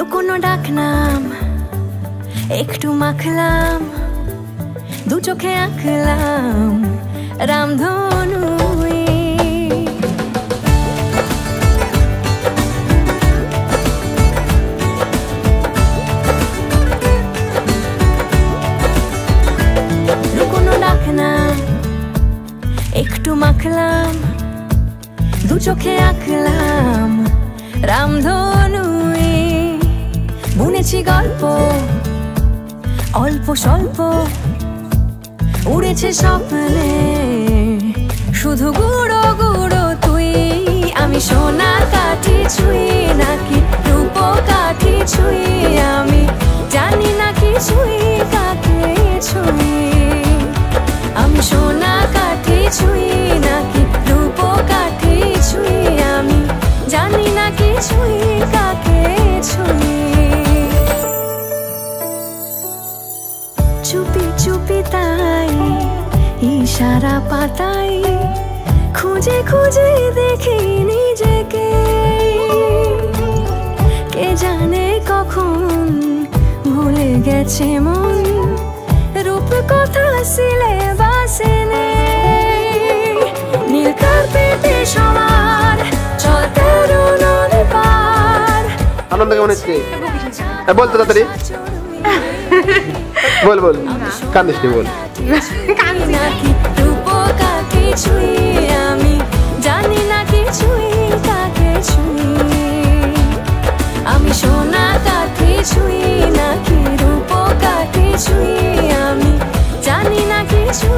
লুকোনো ডাকনাম একটু মাখলাম, দু চোখে আঁকলাম রামধনু। লুকোনো ডাকনাম একটু মাখলাম, দু চোখে আঁকলাম রামধনু। বুনেছি গল্প অল্প স্বল্প, উড়েছে স্বপ্নে শুধু গুঁড়ো গুঁড়ো তুই। আমি সোনা কাঠি ছুঁই নাকি রূপ কাঠি ছুঁই, আমি জানি না কিছুই কাকে ছুঁই। আমি সোনা কাঠি ছুঁই নাকি রূপ কাঠি ছুঁই, আমি জানি না কিছুই কাকে ছুঁই। চুপি চুপি তাই ইশারা পাতাই, খুঁজে খুঁজে দেখি নিজেকে। কে জানে কখন ভুলে গেছে মন, রূপ কথা সিলেবাসে নেই। নীল কার্পেটে সবার চলতে নদী পার। আনন্দ কেমন হচ্ছে? বল তো তাড়াতাড়ি, বল বল, কান্দিস নি, বল। আমি জানি না কিছুই কাকে ছুঁই। আমি সোনা কাঠি ছুঁই নাকি রূপ কাঠি ছুঁই, আমি জানি না কিছু।